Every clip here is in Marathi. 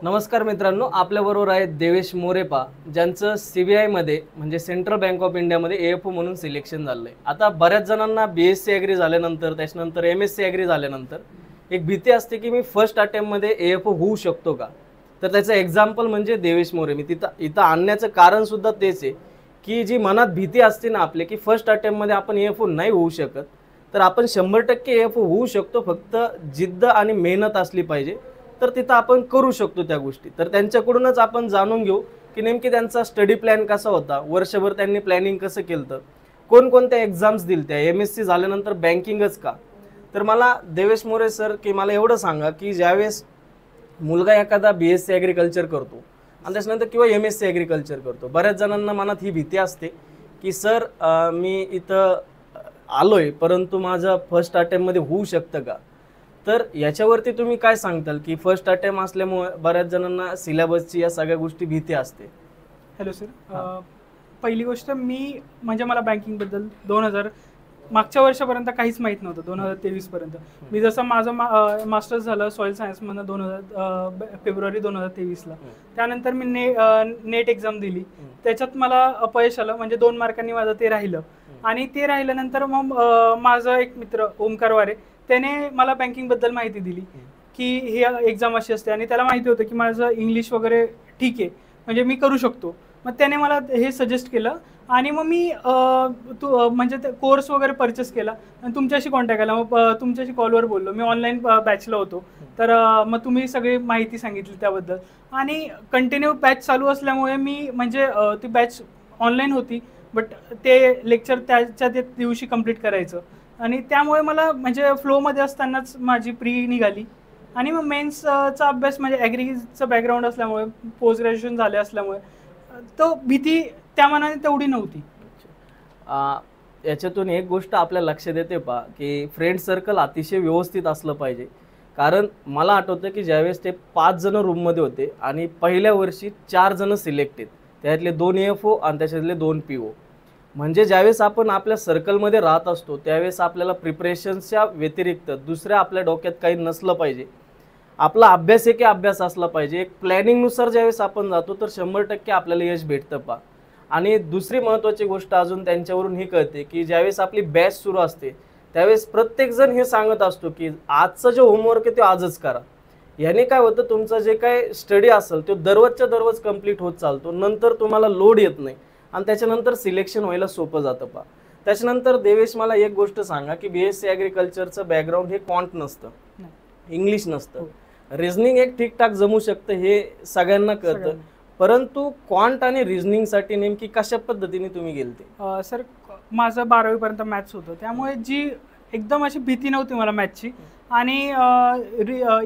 नमस्कार मित्रांनो, आपल्याबरोबर आहेत देवेश मोरेपा, ज्यांचं CBI मध्ये म्हणजे सेंट्रल बँक ऑफ इंडियामध्ये AFO म्हणून सिलेक्शन झालं आहे. आता बऱ्याच जणांना BSc ॲग्री झाल्यानंतर, त्याच्यानंतर MSc ॲग्री झाल्यानंतर एक भीती असते की मी फर्स्ट अटेम्प्टमध्ये AFO होऊ शकतो का. तर त्याचं एक्झाम्पल म्हणजे देवेश मोरे. मी इथं आणण्याचं कारण सुद्धा तेच आहे की जी मनात भीती असते ना आपली की फर्स्ट अटेम्प्टमध्ये आपण AFO नाही होऊ शकत, तर आपण 100% AFO होऊ शकतो. फक्त जिद्द आणि मेहनत असली पाहिजे, तर तिथं आपण करू शकतो त्या गोष्टी. तर त्यांच्याकडूनच आपण जाणून घेऊ की नेमकी त्यांचा स्टडी प्लॅन कसा होता, वर्षभर त्यांनी प्लॅनिंग कसं केलं, कोणकोणत्या एक्झाम्स दिल्या, MSc झाल्यानंतर बँकिंगच का. तर मला देवेश मोरे सर की मला एवढं सांगा की ज्यावेळेस मुलगा एखादा BSc ॲग्रिकल्चर करतो आणि त्याच्यानंतर किंवा MSc ॲग्रिकल्चर करतो, बऱ्याच जणांना मनात ही भीती असते की सर मी इथं आलोय परंतु माझं फर्स्ट अटेम्प्टमध्ये होऊ शकतं का. तर याच्यावरती तुम्ही काय सांगताल की फर्स्ट अटेम्प्ट असल्यामुळे बऱ्याच जणांना सिलेबसची या सगळ्या गोष्टी भीती असते. हॅलो सर, पहिली गोष्ट मी म्हणजे मला बँकिंगबद्दल मागच्या वर्षापर्यंत काहीच माहीत नव्हतं. 2023 पर्यंत मी जसं माझं मास्टर्स झालं सॉईल सायन्समधनं फेब्रुवारी 2023ला. त्यानंतर मी नेट एक्झाम दिली. त्याच्यात मला अपयश आलं, म्हणजे 2 मार्कांनी माझं ते राहिलं. आणि ते राहिल्यानंतर मग माझा एक मित्र ओमकार वारे त्याने मला बँकिंगबद्दल माहिती दिली की ही एक्झाम अशी असते, आणि त्याला माहिती होतं की माझं इंग्लिश वगैरे ठीक आहे, म्हणजे मी करू शकतो. मग त्याने मला हे सजेस्ट केलं आणि मग मी म्हणजे ते कोर्स वगैरे परचेस केला आणि तुमच्याशी कॉन्टॅक्ट केला. मग तुमच्याशी कॉलवर बोललो. मी ऑनलाईन बॅचला होतो, तर मग तुम्ही सगळी माहिती सांगितली त्याबद्दल. आणि कंटिन्यू बॅच चालू असल्यामुळे मी म्हणजे ती बॅच ऑनलाईन होती, बट ते लेक्चर त्याच्या दिवशी कंप्लीट करायचं. आणि त्यामुळे मला म्हणजे फ्लोमध्ये असतानाच माझी प्री निघाली. आणि मग मेन्सचा अभ्यास म्हणजे ॲग्रीचं बॅकग्राऊंड असल्यामुळे, पोस्ट ग्रॅज्युएशन झाले असल्यामुळे तो भीती त्या मनाने तेवढी नव्हती. याच्यातून एक गोष्ट आपल्या लक्षात येते की फ्रेंड सर्कल अतिशय व्यवस्थित असलं पाहिजे. कारण मला आठवतं की ज्यावेळेस ते 5 जण रूममध्ये होते आणि पहिल्या वर्षी 4 जण सिलेक्टेड, त्यातले 2 AFO आणि त्याच्यातले 2 PO. म्हणजे ज्यावेळेस आपण आपल्या सर्कलमध्ये राहत असतो त्यावेळेस आपल्याला प्रिपरेशन्सच्या व्यतिरिक्त दुसऱ्या आपल्या डोक्यात काही नसलं पाहिजे. आपला अभ्यास आहे की अभ्यास असला पाहिजे. एक प्लॅनिंगनुसार ज्यावेळेस आपण जातो तर 100% आपल्याला यश भेटतं. आणि दुसरी महत्त्वाची गोष्ट अजून त्यांच्यावरून ही कळते की ज्यावेळेस आपली बॅच सुरू असते त्यावेळेस प्रत्येकजण हे सांगत असतो की आजचं जे होमवर्क आहे ते आजच करा. याने काय होतं, तुमचं जे काय स्टडी असेल तो दररोजच्या दररोज कंप्लीट होत चालतो. नंतर तुम्हाला लोड येत नाही आणि त्याच्यानंतर सिलेक्शन व्हायला सोपं जातं. त्याच्यानंतर देवेश मला एक गोष्ट सांगा की BSc ॲग्रिकल्चरचं बॅकग्राऊंड हे क्वांट नसतं, इंग्लिश नसतं. रिझनिंग एक ठीकठाक जमू शकतं हे सगळ्यांना कळतं, परंतु क्वांट आणि रिझनिंगसाठी नेमकी कशा पद्धतीने तुम्ही गेलते. सर, माझं 12वी पर्यंत मॅथ्स होतं, त्यामुळे जी एकदम अशी भीती नव्हती मला मॅथ्सची. आणि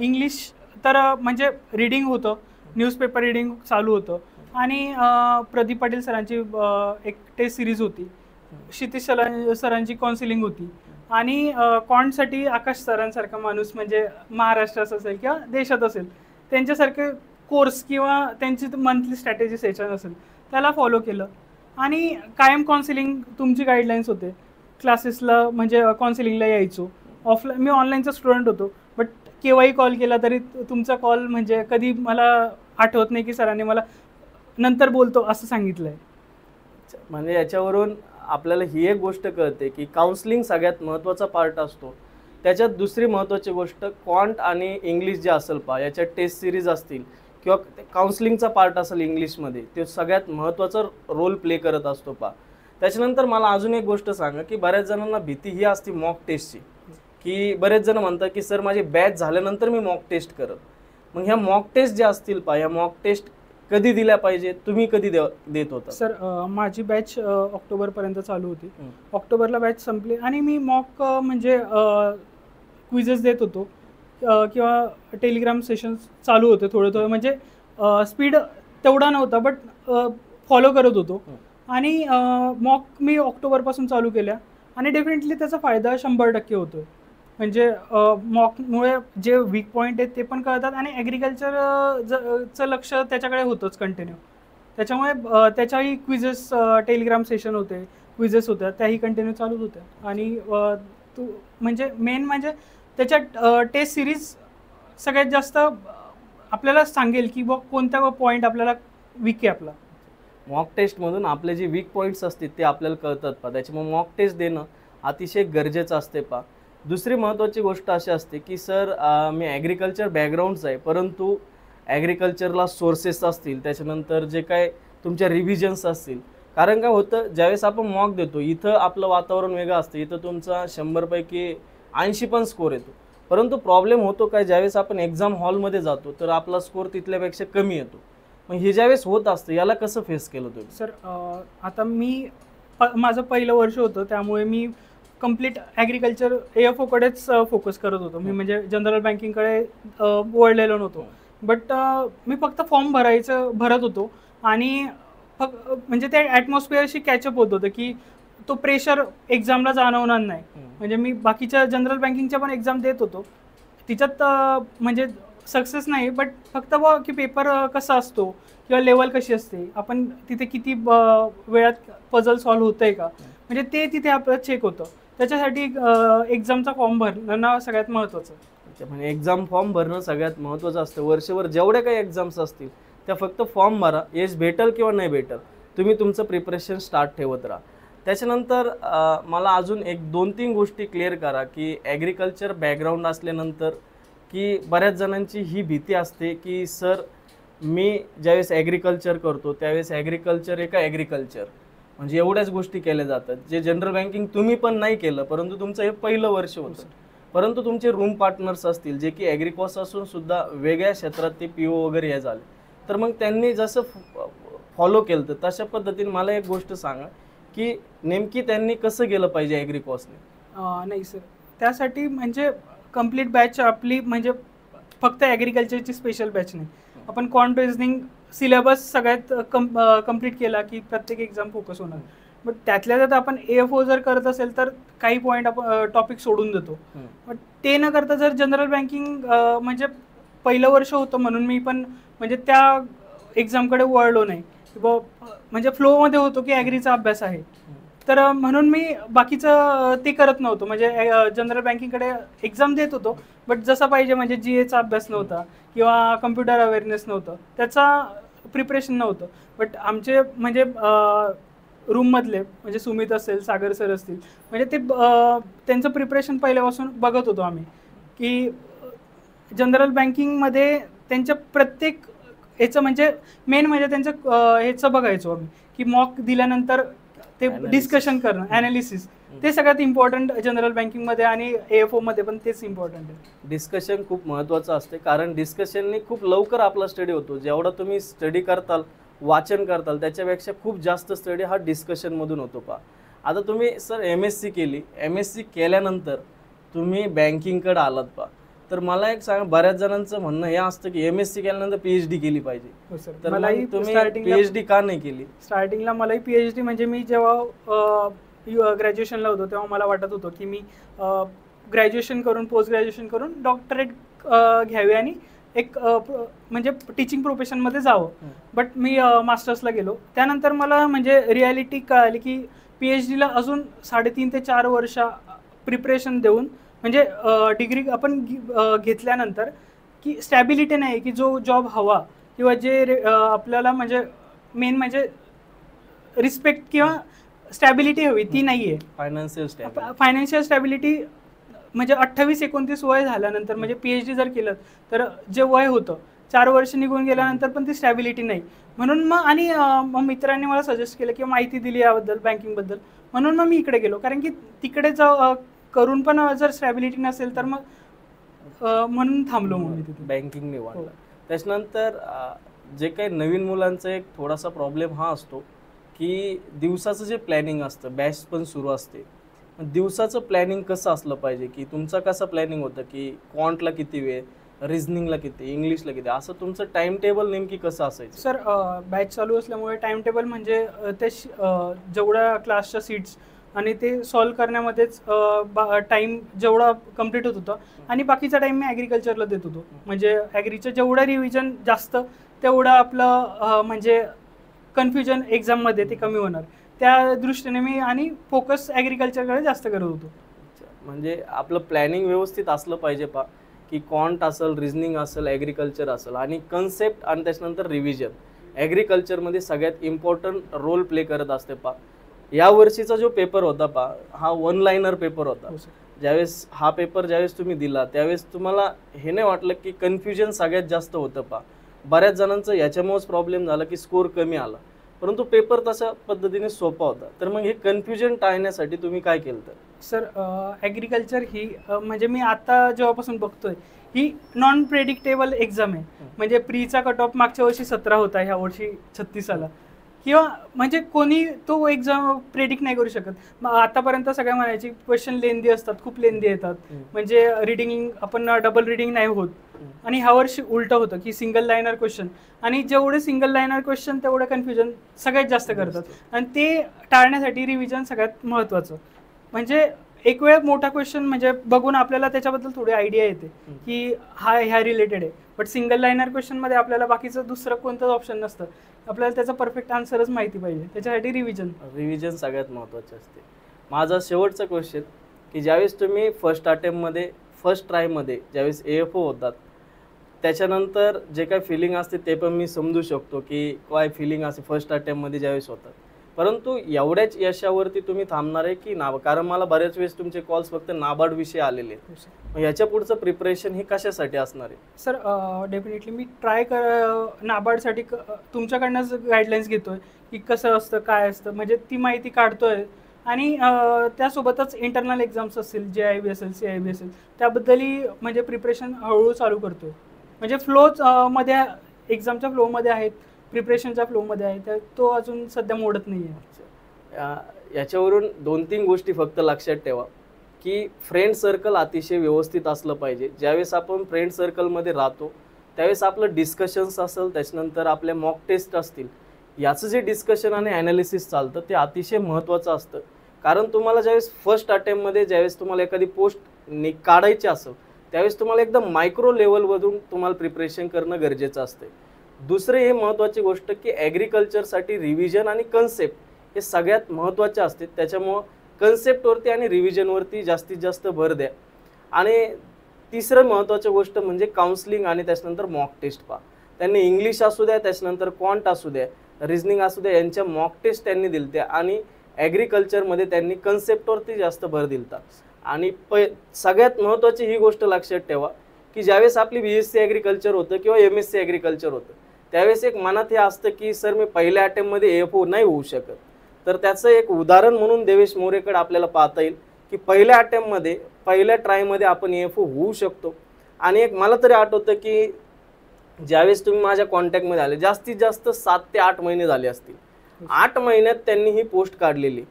इंग्लिश तर म्हणजे रिडिंग होतं, न्यूजपेपर रिडिंग चालू होतं. आणि प्रदीप पाटील सरांची एक टेस्ट सिरीज होती, क्षितिज सरांची काउन्सिलिंग होती. आणि क्वांटसाठी आकाश सरांसारखा माणूस म्हणजे महाराष्ट्रात असेल किंवा देशात असेल त्यांच्यासारखे कोर्स किंवा त्यांची मंथली स्ट्रॅटेजी सेशन असेल त्याला फॉलो केलं. आणि कायम काउन्सिलिंग तुमची गाईडलाईन्स होते. क्लासेसला म्हणजे काउन्सिलिंगला यायचो. मी ऑनलाईनचा स्टुडंट होतो, बट केव्हाही कॉल केला तरी तुमचा कॉल म्हणजे कधी मला आठवत नाही की सरांनी मला नंतर बोलतो असं सांगितलं आहे. म्हणजे याच्यावरून आपल्याला ही एक गोष्ट कळते की काउन्सिलिंग सगळ्यात महत्त्वाचा पार्ट असतो. त्याच्यात दुसरी महत्त्वाची गोष्ट क्वांट आणि इंग्लिश जे असेल याच्यात टेस्ट सिरीज असतील किंवा काउन्सिलिंगचा पार्ट असेल इंग्लिशमध्ये, ते सगळ्यात महत्त्वाचा रोल प्ले करत असतो. त्याच्यानंतर मला अजून एक गोष्ट सांगा की बऱ्याच जणांना भीती ही असते मॉक टेस्टची, की बरेच जण म्हणतात की सर माझी बॅच झाल्यानंतर मी मॉक टेस्ट करत. मग ह्या मॉक टेस्ट ज्या असतील या मॉक टेस्ट कधी दिल्या पाहिजे, तुम्ही कधी देत होता. सर, माझी बॅच ऑक्टोबरपर्यंत चालू होती. ऑक्टोबरला बॅच संपली आणि मी मॉक म्हणजे क्विजेस देत होतो किंवा टेलिग्राम सेशन्स चालू होते थोडं म्हणजे स्पीड तेवढा नव्हता, बट फॉलो करत होतो. आणि मॉक मी ऑक्टोबरपासून चालू केल्या आणि डेफिनेटली त्याचा फायदा 100% होतो. म्हणजे मॉकमुळे जे वीक पॉईंट आहेत ते पण कळतात आणि ॲग्रिकल्चरचं लक्ष त्याच्याकडे होतंच कंटिन्यू. त्याच्यामुळे त्याच्याही क्विजेस टेलिग्राम सेशन होते, क्विजेस होत्या, त्याही कंटिन्यू चालूच होत्या. आणि म्हणजे मेन म्हणजे त्याच्यात टेस्ट सिरीज सगळ्यात जास्त आपल्याला सांगेल की बघ कोणता पॉईंट आपल्याला वीक आहे आपला. मॉक टेस्टमधून आपले जे वीक पॉईंट्स असतील ते आपल्याला कळतात पा, त्याच्यामुळे मॉक टेस्ट देणं अतिशय गरजेचं असते पा. दुसरी महत्त्वाची गोष्ट अशी असते की सर मी ॲग्रिकल्चर बॅकग्राऊंडचं आहे, परंतु ॲग्रिकल्चरला सोर्सेस असतील, त्याच्यानंतर जे काय तुमच्या रिव्हिजन्स असतील. कारण काय होतं, ज्यावेळेस आपण मॉक देतो इथं आपलं वातावरण वेगळं असतं, इथं तुमचा 100पैकी 80 पण स्कोर येतो. परंतु प्रॉब्लेम होतो काय, ज्यावेळेस आपण एक्झाम हॉलमध्ये जातो तर आपला स्कोर तिथल्यापेक्षा कमी येतो. मग हे ज्यावेळेस होत असतं याला कसं फेस केलं तुम्ही? सर आता माझं पहिलं वर्ष होतं, त्यामुळे मी कम्प्लीट ॲग्रिकल्चर AFOकडेच फोकस करत होतो मी, म्हणजे जनरल बँकिंगकडे वळलेलो नव्हतो. बट मी फक्त फॉर्म भरत होतो आणि म्हणजे ते ॲटमॉस्फिअरशी कॅचअप होत होतं की तो प्रेशर एक्झामला जाणवणार नाही. म्हणजे मी बाकीच्या जनरल बँकिंगच्या पण एक्झाम देत होतो, तिच्यात म्हणजे सक्सेस नाही, बट फक्त की पेपर कसा असतो किंवा लेवल कशी असते, आपण तिथे किती वेळात पझल सॉल्व्ह होतं आहे का, म्हणजे ते तिथे आपलं चेक होतं. त्याच्यासाठी एक्झामचा फॉर्म भरणं सगळ्यात महत्त्वाचं. म्हणजे एक्झाम फॉर्म भरणं सगळ्यात महत्त्वाचं असतं. वर्षभर जेवढ्या काही एक्झाम्स असतील त्या फक्त फॉर्म भरा, यश भेटल किंवा नाही भेटल, तुम्ही तुमचं प्रिपरेशन स्टार्ट ठेवत राहा. त्याच्यानंतर मला अजून 1-2-3 गोष्टी क्लिअर करा की ॲग्रिकल्चर बॅकग्राऊंड असल्यानंतर की बऱ्याच जणांची ही भीती असते की सर मी ज्यावेळेस ॲग्रिकल्चर करतो त्यावेळेस ॲग्रिकल्चर ॲग्रिकल्चर म्हणजे एवढ्याच गोष्टी केल्या जातात, जे जनरल बँकिंग तुम्ही पण नाही केलं, परंतु तुमचं हे पहिलं वर्ष होतं. परंतु तुमचे रूम पार्टनर्स असतील जे की ॲग्रिकॉस असून सुद्धा वेगळ्या क्षेत्रात ते PO वगैरे हे झाले, तर मग त्यांनी जसं फॉलो केलं तर तशा पद्धतीने मला एक गोष्ट सांगा की नेमकी त्यांनी कसं गेलं पाहिजे ॲग्रिकॉसने? नाही सर, त्यासाठी म्हणजे कंप्लीट बॅच आपली म्हणजे फक्त ॲग्रिकल्चरची स्पेशल बॅच नाही, आपण कॉन्ट रिझनिंग सिलेबस सगळ्यात कंप्लीट केला की प्रत्येक एक्झाम फोकस होणार. बट त्यातल्या त्यात आपण AFO जर करत असेल तर काही पॉईंट आपण टॉपिक सोडून देतो. बट ते न करता जर जनरल बँकिंग म्हणजे पहिलं वर्ष होतं म्हणून मी पण म्हणजे त्या एक्झामकडे वळलो नाही, म्हणजे फ्लोमध्ये होतो की ॲग्रीचा अभ्यास आहे, तर म्हणून मी बाकीचं ते करत नव्हतो. म्हणजे जनरल बँकिंगकडे एक्झाम देत होतो, बट जसा पाहिजे म्हणजे GAचा अभ्यास नव्हता किंवा कम्प्युटर अवेअरनेस नव्हतं, त्याचा प्रिपरेशन नव्हतं. बट आमचे म्हणजे रूममधले म्हणजे सुमित असेल, सागर सर असतील, म्हणजे ते त्यांचं प्रिपरेशन पहिल्यापासून बघत होतो आम्ही की जनरल बँकिंगमध्ये त्यांच्या प्रत्येक ह्याचं म्हणजे मेन म्हणजे त्यांचं ह्याचं बघायचो आम्ही की मॉक दिल्यानंतर ते डिस्कशन करणं, ॲनालिसिस, ते सगळ्यात इम्पॉर्टंट जनरल बँकिंगमध्ये आणि AFOमध्ये पण तेच इम्पॉर्टंट आहे. डिस्कशन खूप महत्त्वाचं असते, कारण डिस्कशनने खूप लवकर आपला स्टडी होतो. जेवढा तुम्ही स्टडी करताल, वाचन करताल, त्याच्यापेक्षा खूप जास्त स्टडी हा डिस्कशनमधून होतो पा. आता तुम्ही सर MSc केली, MSc केल्यानंतर तुम्ही बँकिंगकडे आलात पा, तर मला एक सांगा, बऱ्याच जणांचं म्हणणं हे असतं की MSc केल्यानंतर PhD केली पाहिजे, तर मलाही तुम्ही PhD का नाही केली? स्टार्टिंगला मलाही PhD म्हणजे मी जेव्हा ग्रॅज्युएशनला होतो तेव्हा मला वाटत होतं की मी ग्रॅज्युएशन करून पोस्ट ग्रॅज्युएशन करून डॉक्टरेट घ्यावी आणि एक म्हणजे टीचिंग प्रोफेशनमध्ये जावं. बट मी मास्टर्सला गेलो, त्यानंतर मला म्हणजे रिॲलिटी कळाली की PhDला अजून 3.5 ते 4 वर्ष प्रिपरेशन देऊन म्हणजे डिग्री आपण घेतल्यानंतर की स्टॅबिलिटी नाही, की जो जॉब हवा किंवा जे आपल्याला म्हणजे मेन म्हणजे रिस्पेक्ट किंवा स्टॅबिलिटी हवी ती नाही आहे. फायनान्शियल स्टॅबिलिटी म्हणजे 28-29 वय झाल्यानंतर म्हणजे PhD जर केलं तर जे वय होतं 4 वर्ष निघून गेल्यानंतर पण ती स्टॅबिलिटी नाही. म्हणून मग मित्रांनी मला सजेस्ट केलं किंवा माहिती दिली याबद्दल बँकिंगबद्दल, म्हणून मग मी इकडे गेलो. कारण की तिकडे करून पण जर स्टॅबिलिटी नसेल तर मग म्हणून थांबलो मग मी तिथे, बँकिंग निवडलं. त्याच्यानंतर जे काही नवीन मुलांचा एक थोडासा प्रॉब्लेम हा असतो की दिवसाचं जे प्लॅनिंग असतं, बॅच पण सुरू असते, दिवसाचं प्लॅनिंग कसं असलं पाहिजे, की तुमचं कसं प्लॅनिंग होतं की क्वांटला किती वेळ, रिझनिंगला किती, इंग्लिशला किती, असं तुमचं टाइम टेबल नेमकी कसं असायचं? सर बॅच चालू असल्यामुळे टाइम टेबल म्हणजे ते जेवढ्या क्लासच्या सीट्स आणि ते सॉल्व करण्यामध्येच टाईम जेवढा कम्प्लीट होत होता आणि बाकीचा टाईम मी ॲग्रिकल्चरला देत होतो. म्हणजे ॲग्रीचं जेवढं रिव्हिजन जास्त तेवढं आपलं म्हणजे कन्फ्युजन एक्झाममध्ये ते कमी होणार, त्या दृष्टीने मी आणि फोकस ॲग्रिकल्चरकडे जास्त करत होतो. म्हणजे आपलं प्लॅनिंग व्यवस्थित असलं पाहिजे पा. की क्वांट असेल, रिझनिंग असेल, ॲग्रिकल्चर असेल आणि कन्सेप्ट आणि त्याच्यानंतर रिव्हिजन ॲग्रिकल्चरमध्ये सगळ्यात इम्पॉर्टंट रोल प्ले करत असते पा. या वर्षीचा जो पेपर होता पा, हा 1 लाइनर पेपर होता. हो सर. ज्यावेळेस हा पेपर ज्यावेळेस तुम्ही दिला त्यावेळेस तुम्हाला हे नाही वाटलं की कन्फ्युजन सगळ्यात जास्त होतं पा. बऱ्याच जणांचं याच्यामुळेच प्रॉब्लेम झाला की स्कोर कमी आला, परंतु पेपर तशा पद्धतीने सोपा होता. तर मग हे कन्फ्युजन टाळण्यासाठी तुम्ही काय केलं? तर सर ॲग्रिकल्चर ही म्हणजे मी आता जेव्हापासून बघतोय ही नॉन प्रेडिक्टेबल एक्झाम आहे. म्हणजे प्रीचा कट ऑफ मागच्या वर्षी 17 होता, ह्या वर्षी 36 आला. किंवा म्हणजे कोणी तो एक्झाम प्रेडिक्ट नाही करू शकत. मग आतापर्यंत सगळ्या म्हणायची क्वेश्चन लेंदी असतात, खूप लेंदी येतात, म्हणजे रिडिंग आपण डबल रिडिंग नाही होत. आणि ह्या वर्षी उलटं होतं की सिंगल लायनर क्वेश्चन, आणि जेवढे सिंगल लायनर क्वेश्चन तेवढं कन्फ्युजन सगळ्यात जास्त करतात. आणि ते टाळण्यासाठी रिव्हिजन सगळ्यात महत्त्वाचं. म्हणजे एक वेळ मोठा क्वेश्चन म्हणजे बघून आपल्याला त्याच्याबद्दल थोडी आयडिया येते की हा ह्या रिलेटेड आहे, बट सिंगल लायनर क्वेश्चनमध्ये आपल्याला बाकीचं दुसरं कोणतंच ऑप्शन नसतं, आपल्याला त्याचा परफेक्ट आन्सरच माहिती पाहिजे. त्याच्यासाठी रिव्हिजन सगळ्यात महत्त्वाचे असते. माझा शेवटचा क्वेश्चन की ज्यावेळेस तुम्ही फर्स्ट ट्रायमध्ये ज्यावेळेस AFO होतात त्याच्यानंतर जे काही फिलिंग असते ते पण मी समजू शकतो की काय फिलिंग असते फर्स्ट अटेम्प्टमध्ये ज्यावेळेस होतात, परंतु एवढ्याच यशावरती तुम्ही थांबणार आहे की नाबार्ड? कारण मला बऱ्याच वेळेस तुमचे कॉल्स फक्त नाबार्ड विषयी आलेले आहेत. मग याच्या पुढचं प्रिपरेशन हे कशासाठी असणार आहे? सर डेफिनेटली मी नाबार्डसाठी तुमच्याकडनंच गाईडलाईन्स घेतोय की कसं असतं, काय असतं, म्हणजे ती माहिती काढतोय. आणि त्यासोबतच इंटरनल एक्झाम्स असतील, JIB असेल, CIB असेल, त्याबद्दलही म्हणजे प्रिपरेशन हळूहळू चालू करतोय. म्हणजे मध्ये एक्झामच्या फ्लोमध्ये आहेत, प्रिपरेशनच्या फ्लोमध्ये आहे, तर तो अजून सध्या मोडत नाही आहे. याच्यावरून 2-3 गोष्टी फक्त लक्षात ठेवा की फ्रेंड सर्कल अतिशय व्यवस्थित असलं पाहिजे. ज्यावेळेस आपण फ्रेंड सर्कलमध्ये राहतो त्यावेळेस आपलं डिस्कशन्स असेल, त्याच्यानंतर आपल्या मॉक टेस्ट असतील, याचं जे डिस्कशन आणि ॲनालिसिस चालतं ते अतिशय महत्त्वाचं असतं. कारण तुम्हाला ज्यावेळेस फर्स्ट अटेम्प्टमध्ये ज्यावेळेस तुम्हाला एखादी पोस्ट काढायची असेल त्यावेळेस तुम्हाला एकदम मायक्रो लेवलवरून तुम्हाला प्रिपरेशन करणं गरजेचं असतं. दुसरे हे महत्त्वाची गोष्ट की ॲग्रिकल्चरसाठी रिव्हिजन आणि कन्सेप्ट हे सगळ्यात महत्त्वाचे असते. त्याच्यामुळं कन्सेप्टवरती आणि रिव्हिजनवरती जास्तीत जास्त भर द्या. आणि तिसरं महत्त्वाची गोष्ट म्हणजे काउन्सिलिंग आणि त्याच्यानंतर मॉक टेस्ट पहा. त्यांनी इंग्लिश असू द्या, त्याच्यानंतर क्वांट असू द्या, रिझनिंग असू द्या, यांच्या मॉक टेस्ट त्यांनी दिलत्या. आणि ॲग्रिकल्चरमध्ये त्यांनी कन्सेप्टवरती जास्त भर दिलता. आणि सगळ्यात महत्त्वाची ही गोष्ट लक्षात ठेवा की ज्यावेळेस आपली BSc ॲग्रिकल्चर होतं किंवा MSc ॲग्रिकल्चर होतं त्यावेळेस एक मनात हे असतं की सर मी पहिल्या अटेम्प्टमध्ये AFO नाही होऊ शकत. तर त्याचं एक उदाहरण म्हणून देवेश मोरेकडे आपल्याला पाहता येईल की पहिल्या अटेम्प्टमध्ये पहिल्या ट्रायमध्ये आपण AFO होऊ शकतो. आणि एक मला तरी आठवतं की ज्यावेळेस तुम्ही माझ्या कॉन्टॅक्टमध्ये आले जास्तीत जास्त 7 ते 8 महिने झाले असतील, 8 महिन्यात त्यांनी ही पोस्ट काढलेली.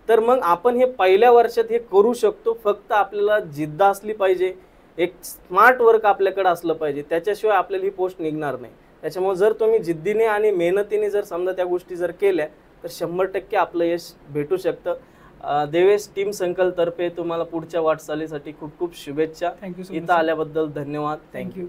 तर मग आपण हे पहिल्या वर्षात हे करू शकतो. फक्त आपल्याला जिद्द असली पाहिजे, एक स्मार्ट वर्क आपल्याकडे असलं पाहिजे, त्याच्याशिवाय आपल्याला ही पोस्ट निघणार नाही. त्याच्यामुळे जर तुम्ही जिद्दीने आणि मेहनतीने जर समजा त्या गोष्टी जर केल्या तर 100% आपलं यश भेटू शकतं. देवेश टीम संकल्पतर्फे तुम्हाला पुढच्या वाटचालीसाठी खूप खूप शुभेच्छा. थँक्यू सो इथं आल्याबद्दल धन्यवाद. थँक्यू.